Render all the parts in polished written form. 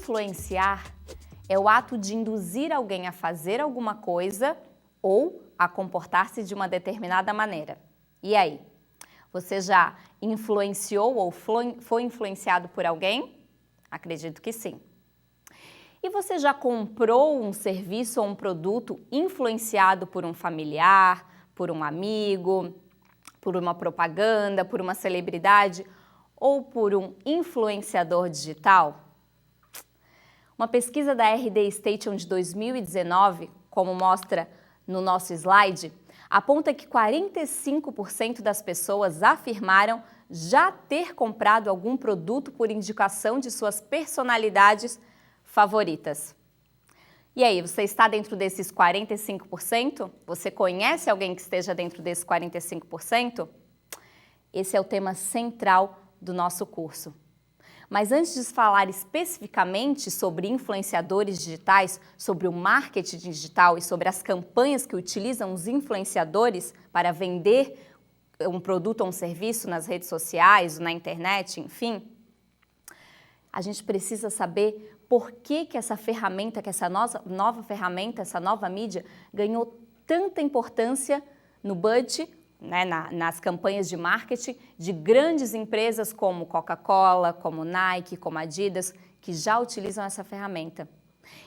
Influenciar é o ato de induzir alguém a fazer alguma coisa ou a comportar-se de uma determinada maneira. E aí? Você já influenciou ou foi influenciado por alguém? Acredito que sim. E você já comprou um serviço ou um produto influenciado por um familiar, por um amigo, por uma propaganda, por uma celebridade ou por um influenciador digital? Uma pesquisa da RD Station de 2019, como mostra no nosso slide, aponta que 45% das pessoas afirmaram já ter comprado algum produto por indicação de suas personalidades favoritas. E aí, você está dentro desses 45%? Você conhece alguém que esteja dentro desses 45%? Esse é o tema central do nosso curso. Mas antes de falar especificamente sobre influenciadores digitais, sobre o marketing digital e sobre as campanhas que utilizam os influenciadores para vender um produto ou um serviço nas redes sociais, na internet, enfim, a gente precisa saber por que essa ferramenta, que essa nova ferramenta, essa nova mídia ganhou tanta importância no budget, né, nas campanhas de marketing de grandes empresas como Coca-Cola, como Nike, como Adidas, que já utilizam essa ferramenta.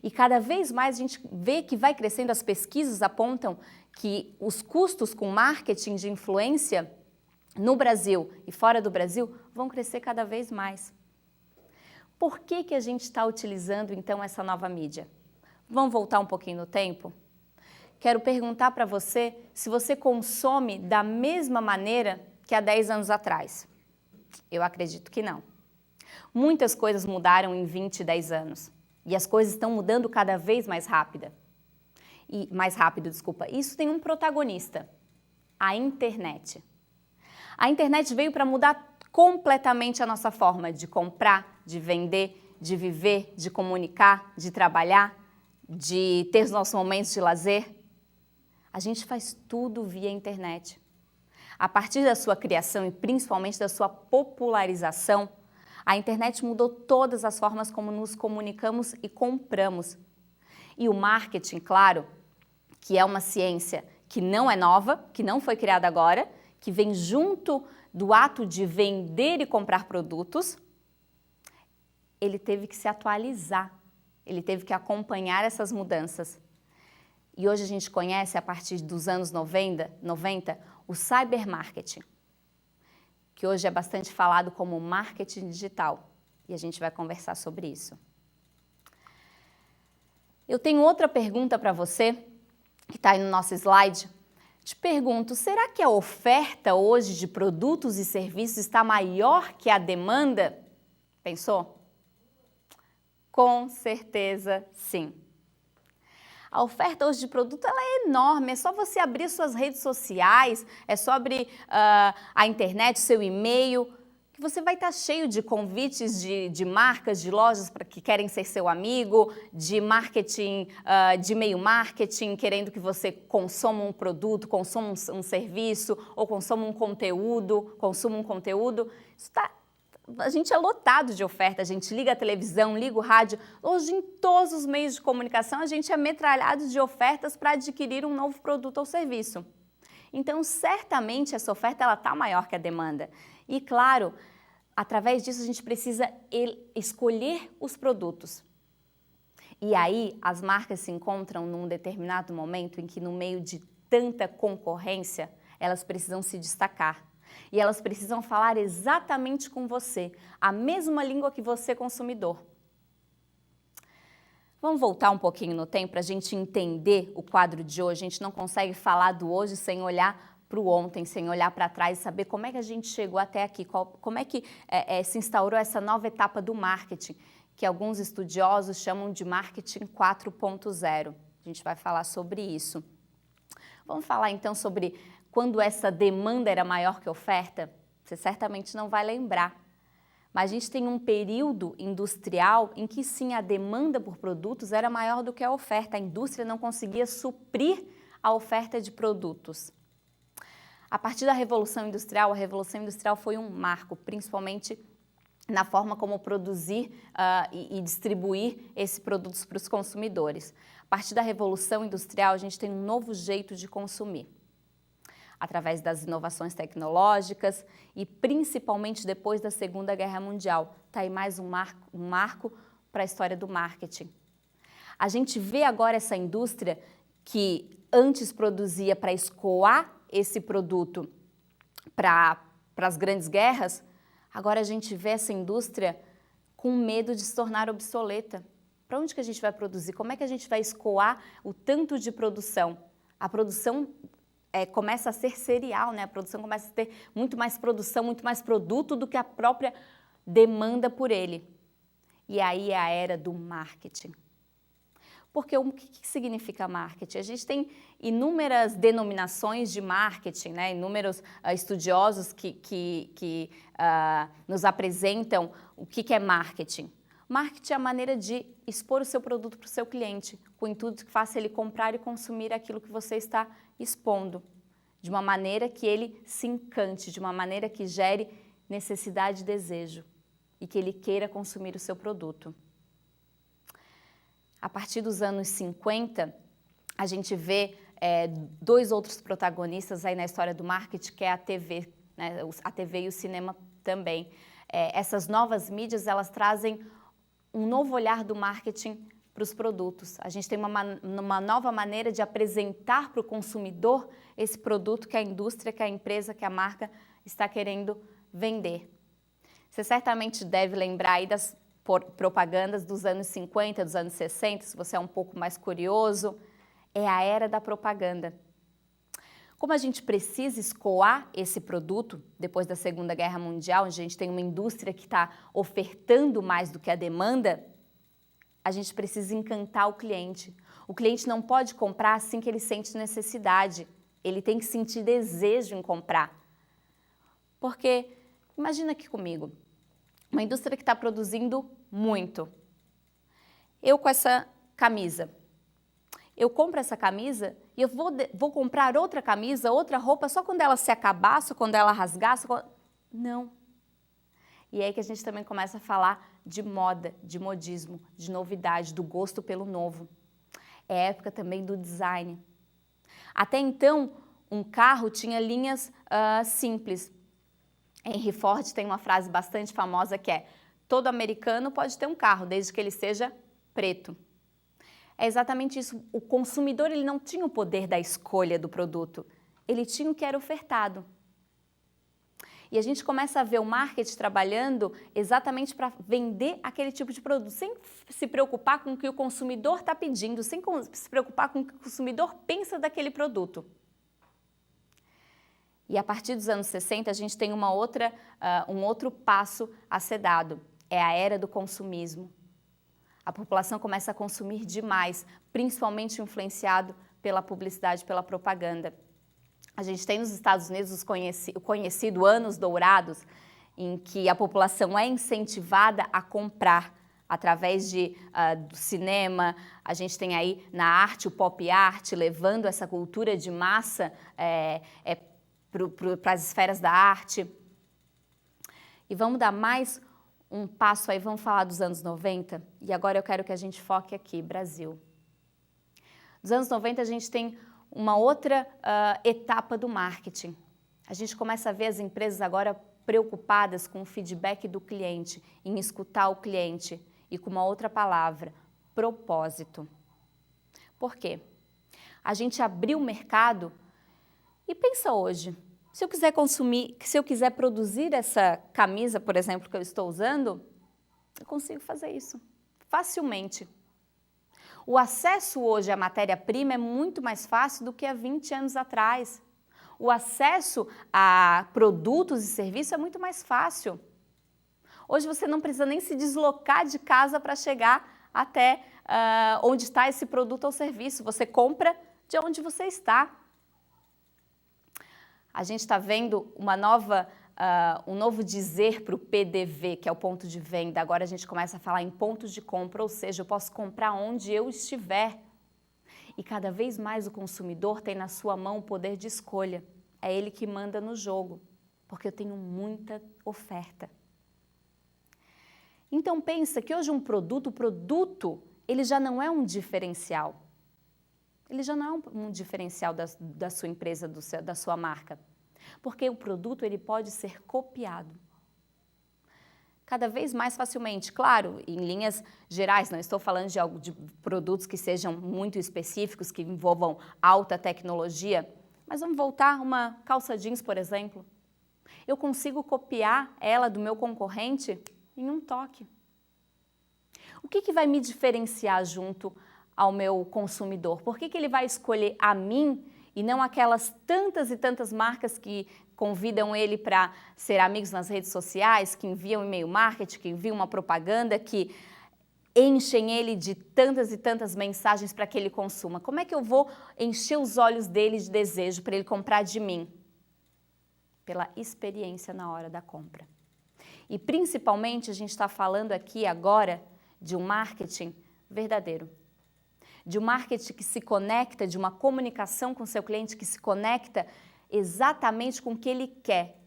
E cada vez mais a gente vê que vai crescendo, as pesquisas apontam que os custos com marketing de influência no Brasil e fora do Brasil vão crescer cada vez mais. Por que a gente está utilizando então essa nova mídia? Vamos voltar um pouquinho no tempo? Quero perguntar para você se você consome da mesma maneira que há 10 anos atrás. Eu acredito que não. Muitas coisas mudaram em 20, 10 anos. E as coisas estão mudando cada vez mais rápido. Isso tem um protagonista, a internet. A internet veio para mudar completamente a nossa forma de comprar, de vender, de viver, de comunicar, de trabalhar, de ter os nossos momentos de lazer. A gente faz tudo via internet. A partir da sua criação e principalmente da sua popularização, a internet mudou todas as formas como nos comunicamos e compramos. E o marketing, claro, que é uma ciência que não é nova, que não foi criada agora, que vem junto do ato de vender e comprar produtos, ele teve que se atualizar, ele teve que acompanhar essas mudanças. E hoje a gente conhece, a partir dos anos 90 o cybermarketing, que hoje é bastante falado como marketing digital. E a gente vai conversar sobre isso. Eu tenho outra pergunta para você, que está aí no nosso slide. Te pergunto, será que a oferta hoje de produtos e serviços está maior que a demanda? Pensou? Com certeza, sim. A oferta hoje de produto ela é enorme, é só você abrir suas redes sociais, é só abrir a internet, seu e-mail, que você vai estar cheio de convites de marcas, de lojas que querem ser seu amigo, de marketing, de e-mail marketing, querendo que você consuma um produto, consuma um serviço ou consuma um conteúdo. A gente é lotado de oferta, a gente liga a televisão, liga o rádio. Hoje, em todos os meios de comunicação, a gente é metralhado de ofertas para adquirir um novo produto ou serviço. Então, certamente, essa oferta está maior que a demanda. E, claro, através disso, a gente precisa escolher os produtos. E aí, as marcas se encontram num determinado momento em que, no meio de tanta concorrência, elas precisam se destacar. E elas precisam falar exatamente com você, a mesma língua que você, consumidor. Vamos voltar um pouquinho no tempo para a gente entender o quadro de hoje. A gente não consegue falar do hoje sem olhar para o ontem, sem olhar para trás e saber como é que a gente chegou até aqui, como é que se instaurou essa nova etapa do marketing, que alguns estudiosos chamam de marketing 4.0. A gente vai falar sobre isso. Vamos falar então sobre quando essa demanda era maior que a oferta? Você certamente não vai lembrar. Mas a gente tem um período industrial em que sim, a demanda por produtos era maior do que a oferta. A indústria não conseguia suprir a oferta de produtos. A partir da Revolução Industrial, a Revolução Industrial foi um marco, principalmente na forma como produzir e distribuir esses produtos para os consumidores. A partir da Revolução Industrial, a gente tem um novo jeito de consumir, através das inovações tecnológicas e principalmente depois da Segunda Guerra Mundial. Está aí mais um marco para a história do marketing. A gente vê agora essa indústria que antes produzia para escoar esse produto para as grandes guerras, agora a gente vê essa indústria com medo de se tornar obsoleta. Para onde que a gente vai produzir? Como é que a gente vai escoar o tanto de produção? A produção começa a ser serial, né? A produção começa a ter muito mais produção, muito mais produto do que a própria demanda por ele. E aí é a era do marketing. Porque o que significa marketing? A gente tem inúmeras denominações de marketing, né? Inúmeros estudiosos que nos apresentam o que é marketing. Marketing é a maneira de expor o seu produto para o seu cliente, com o intuito que faça ele comprar e consumir aquilo que você está expondo, de uma maneira que ele se encante, de uma maneira que gere necessidade e desejo e que ele queira consumir o seu produto. A partir dos anos 50, a gente vê dois outros protagonistas aí na história do marketing, que é a TV, né? A TV e o cinema também. Essas novas mídias, elas trazem um novo olhar do marketing para os produtos. A gente tem uma nova maneira de apresentar para o consumidor esse produto que a indústria, que a empresa, que a marca está querendo vender. Você certamente deve lembrar aí das propagandas dos anos 50, dos anos 60, se você é um pouco mais curioso, é a era da propaganda. Como a gente precisa escoar esse produto depois da Segunda Guerra Mundial, onde a gente tem uma indústria que está ofertando mais do que a demanda, a gente precisa encantar o cliente. O cliente não pode comprar assim que ele sente necessidade, ele tem que sentir desejo em comprar. Porque, imagina aqui comigo, uma indústria que está produzindo muito. Eu com essa camisa. Eu compro essa camisa e eu vou comprar outra camisa, outra roupa, só quando ela se acabar, só quando ela rasgar, Não. E é aí que a gente também começa a falar de moda, de modismo, de novidade, do gosto pelo novo. É a época também do design. Até então, um carro tinha linhas simples. Henry Ford tem uma frase bastante famosa que é: todo americano pode ter um carro, desde que ele seja preto. É exatamente isso. O consumidor ele não tinha o poder da escolha do produto, ele tinha o que era ofertado. E a gente começa a ver o marketing trabalhando exatamente para vender aquele tipo de produto, sem se preocupar com o que o consumidor está pedindo, sem se preocupar com o que o consumidor pensa daquele produto. E a partir dos anos 60, a gente tem um outro passo a ser dado. É a era do consumismo. A população começa a consumir demais, principalmente influenciado pela publicidade, pela propaganda. A gente tem nos Estados Unidos o conhecido anos dourados, em que a população é incentivada a comprar através do cinema. A gente tem aí na arte, o pop art, levando essa cultura de massa para as esferas da arte. E vamos dar mais um passo aí, vamos falar dos anos 90, e agora eu quero que a gente foque aqui, Brasil. Dos anos 90 a gente tem uma outra etapa do marketing. A gente começa a ver as empresas agora preocupadas com o feedback do cliente, em escutar o cliente, e com uma outra palavra, propósito. Por quê? A gente abriu o mercado. E pensa hoje, se eu quiser consumir, se eu quiser produzir essa camisa, por exemplo, que eu estou usando, eu consigo fazer isso facilmente. O acesso hoje à matéria-prima é muito mais fácil do que há 20 anos atrás. O acesso a produtos e serviços é muito mais fácil. Hoje você não precisa nem se deslocar de casa para chegar até onde está esse produto ou serviço. Você compra de onde você está. A gente está vendo um novo dizer para o PDV, que é o ponto de venda. Agora a gente começa a falar em pontos de compra, ou seja, eu posso comprar onde eu estiver. E cada vez mais o consumidor tem na sua mão o poder de escolha. É ele que manda no jogo, porque eu tenho muita oferta. Então pensa que hoje o produto, ele já não é um diferencial. Ele já não é um diferencial da sua empresa, da sua marca. Porque o produto ele pode ser copiado. Cada vez mais facilmente. Claro, em linhas gerais, não estou falando de produtos que sejam muito específicos, que envolvam alta tecnologia, mas vamos voltar uma calça jeans, por exemplo. Eu consigo copiar ela do meu concorrente em um toque. O que vai me diferenciar junto ao meu consumidor? Por que ele vai escolher a mim e não aquelas tantas e tantas marcas que convidam ele para ser amigos nas redes sociais, que enviam e-mail marketing, que enviam uma propaganda, que enchem ele de tantas e tantas mensagens para que ele consuma? Como é que eu vou encher os olhos dele de desejo para ele comprar de mim? Pela experiência na hora da compra. E principalmente a gente está falando aqui agora de um marketing verdadeiro. De um marketing que se conecta, de uma comunicação com o seu cliente que se conecta exatamente com o que ele quer,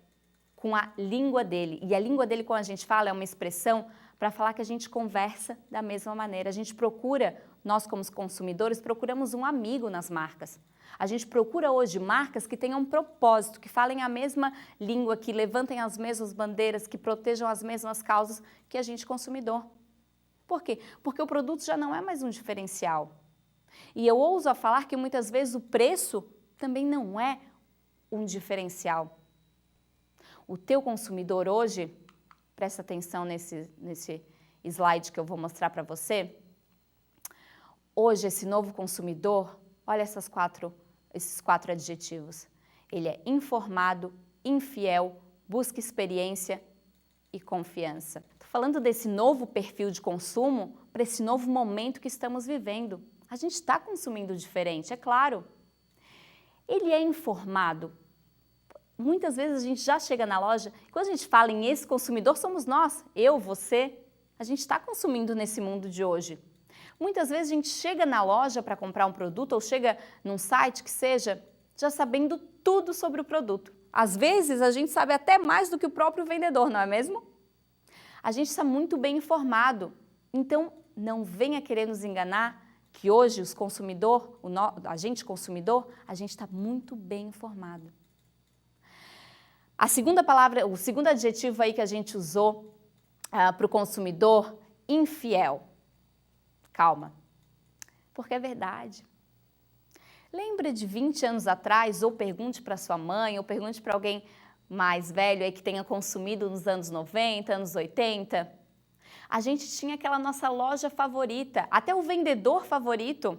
com a língua dele. E a língua dele, quando a gente fala, é uma expressão para falar que a gente conversa da mesma maneira. A gente procura, nós como consumidores, procuramos um amigo nas marcas. A gente procura hoje marcas que tenham um propósito, que falem a mesma língua, que levantem as mesmas bandeiras, que protejam as mesmas causas que a gente consumidor. Por quê? Porque o produto já não é mais um diferencial. E eu ouso a falar que muitas vezes o preço também não é um diferencial. O teu consumidor hoje, presta atenção nesse slide que eu vou mostrar para você. Hoje esse novo consumidor, olha esses quatro adjetivos. Ele é informado, infiel, busca experiência e confiança. Estou falando desse novo perfil de consumo para esse novo momento que estamos vivendo. A gente está consumindo diferente, é claro. Ele é informado. Muitas vezes a gente já chega na loja, e quando a gente fala em esse consumidor, somos nós, eu, você. A gente está consumindo nesse mundo de hoje. Muitas vezes a gente chega na loja para comprar um produto ou chega num site que seja, já sabendo tudo sobre o produto. Às vezes a gente sabe até mais do que o próprio vendedor, não é mesmo? A gente está muito bem informado. Então, não venha querer nos enganar que hoje os consumidor, a gente consumidor, a gente está muito bem informado. A segunda palavra, o segundo adjetivo aí que a gente usou para o consumidor, infiel. Calma, porque é verdade. Lembra de 20 anos atrás, ou pergunte para sua mãe, ou pergunte para alguém mais velho aí que tenha consumido nos anos 90, anos 80. A gente tinha aquela nossa loja favorita, até o vendedor favorito.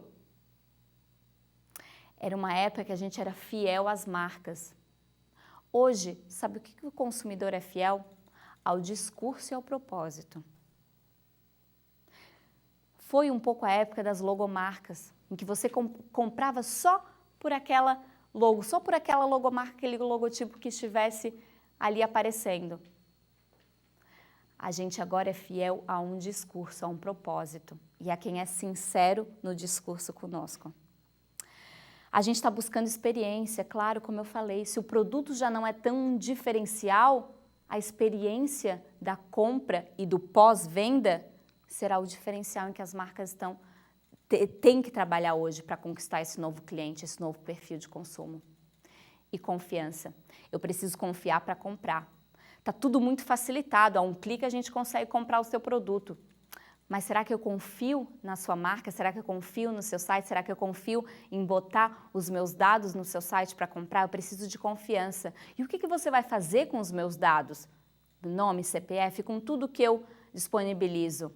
Era uma época que a gente era fiel às marcas. Hoje, sabe o que o consumidor é fiel? Ao discurso e ao propósito. Foi um pouco a época das logomarcas, em que você comprava só por aquela logo, só por aquela logomarca, aquele logotipo que estivesse ali aparecendo. A gente agora é fiel a um discurso, a um propósito, e a quem é sincero no discurso conosco. A gente está buscando experiência, claro, como eu falei, se o produto já não é tão diferencial, a experiência da compra e do pós-venda será o diferencial em que as marcas têm que trabalhar hoje para conquistar esse novo cliente, esse novo perfil de consumo. E confiança. Eu preciso confiar para comprar. Está tudo muito facilitado, a um clique a gente consegue comprar o seu produto. Mas será que eu confio na sua marca? Será que eu confio no seu site? Será que eu confio em botar os meus dados no seu site para comprar? Eu preciso de confiança. E o que você vai fazer com os meus dados? Nome, CPF, com tudo que eu disponibilizo?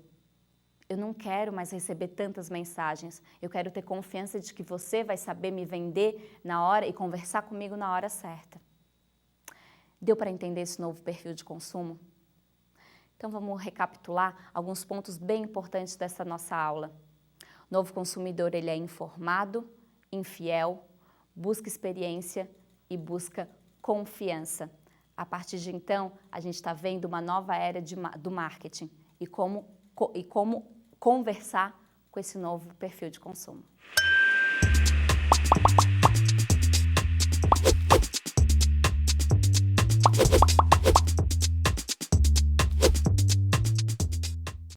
Eu não quero mais receber tantas mensagens. Eu quero ter confiança de que você vai saber me vender na hora e conversar comigo na hora certa. Deu para entender esse novo perfil de consumo? Então vamos recapitular alguns pontos bem importantes dessa nossa aula. O novo consumidor, ele é informado, infiel, busca experiência e busca confiança. A partir de então, a gente está vendo uma nova era do marketing e como conversar com esse novo perfil de consumo.